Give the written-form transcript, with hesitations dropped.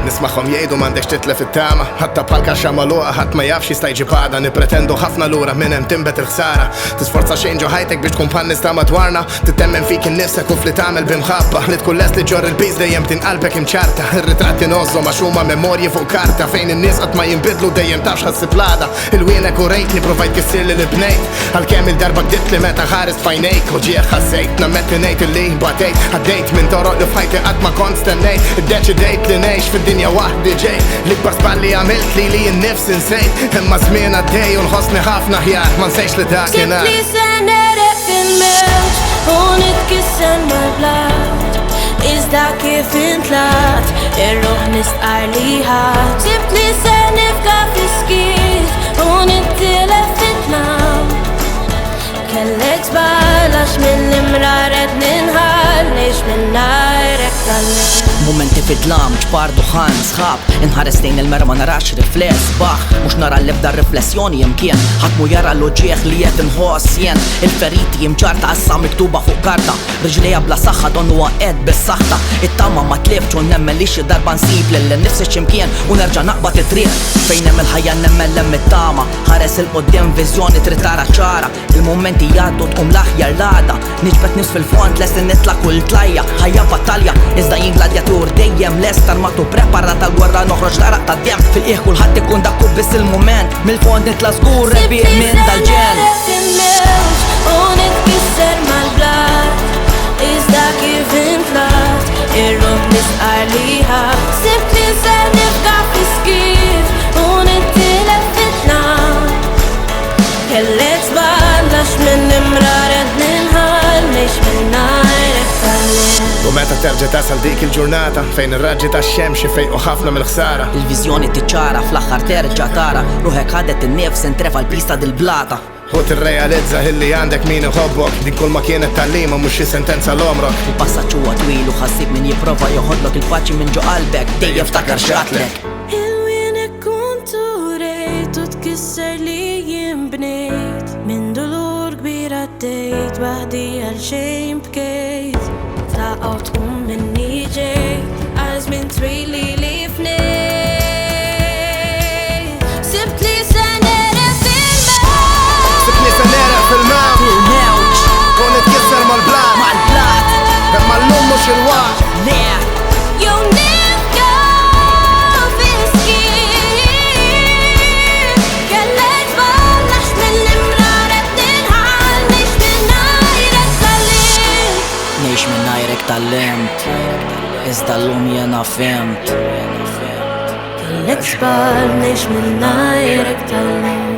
Nismaħom jgħidu m'għandekx titlef it-tama, ħatta bħalka xamaluqa ħadd ma jafx jista' jġib għada. Nipretendu ħafna lura minn hemm timbet il-ħsara. Tisforza xejn ġo ħajtek biex tkun bħal nista' madwarna. Tittemmen fik innifsek u fli tagħmel bimħabba li tkun lest li ġor il-biż dejjem tinqalbek imċarta. Ir-ritratti nożhom għax huma memorji fuq karta fejn in-nies qatt ma jinbidlu dejjem tafx ħassib l-għada. Il-wienek u rejtni provajt kissirli li bnejt għalkemm il-darba gdibtli meta ħares f'għajnejk u ġieħ ħassejt nammetti ngħid illi batejt għaddejt minn toroq li f'ħajti qatt ma kont stennejt. Iddeċidejt li ngħix fid-dinja waħdi ġej l-ikbar sballi għamilt li n-nifs insejt imma żmien għaddej u nħossni ħafna ħjar ma nsejx li dak kien Simpli se nereq fil-mewġ u nitkisser mal-blat iżda kif intlat ir-ruħ nistqar li ħadd. Simpli se nifka fl-iskiet u nittilef fit-tlam kellek żball għax mill-imrar qed ninħal ngħix minnajrek tal-lejl. Momenti fid-dlam, ġbar duħan, sħab inħares lejn il-mer ma narax rifless baħ mux nara l-ebda riflessjoni jimkien ħatmu jara l-oġieħ li jett nħoss jien il-feriti jimċarta għassa miktuba fuq karta riġlija bla saħħa donnu għed bis-saħta it-tama ma tlifċ u nemmen li xi darba nsib l-nifsi ximkien u nerġa' naqbad it-triq fejn hemm il-ħajja nemmen lemm it-tama ħares il-qoddim viżjoni trid tara ċara il-momenti jgħaddu tqum l-aħjar l-għada niġbed nis fil-font lest nitla kull tlajja ħajja battalja iżda jien gladjatur dejjem lest armatu preparat tal-gwerra noħroġ taraq tad-dem fil-qiegħ kulħadd ikun dakku biss il-mument mill-fond nitla żgur rebbieq minn dal-ġen. U nitkisser mal-blat iżda kif intlat ir-ruħ nisqar li ħadd. Simpli se nifka fl-iskiet u nittilef fit-tlam kellek żball għax mill-imrar qed ninħal ngħix minnajrek tal-lejl. U meta terġa' tasal dik il-ġurnata fejn ir-raġġi tax-xemx ifejqu ħafna mill-ħsara. Il-viżjoni tiċċara fl-aħħar terġa' tara ruħek ħadet in-nifs intrefa l-pista dil-blata. U tirrealizza illi għandek min iħobbok dik kull ma kienet tallima mhux xi sentenza l-omrok. Il-passaġġ huwa twil u ħassib min jipprova joħodlok il-faċi minn ġo qalbek dejjem ftakar x'għatlek. Il-wienek kuntu rejt u tkisser li jimbnejt minn dulur kbir għaddejt waħdi għal xejn bkejt tlaqgħu tkun minni ġejt għal żmien twil li fnejt. Simpli se nereq fil-mewġ u nitkisser mal-blat imma llum mhux il-waqt. jew nifka fl-iskiet kellek żball għax mill-imrar qed ninħal ngħix minnajrek tal-lejl. Ngħix minnajrek tal-lemt iżda llum jiena fimt. Kellek żball ngħix minnajrek tal-lejl.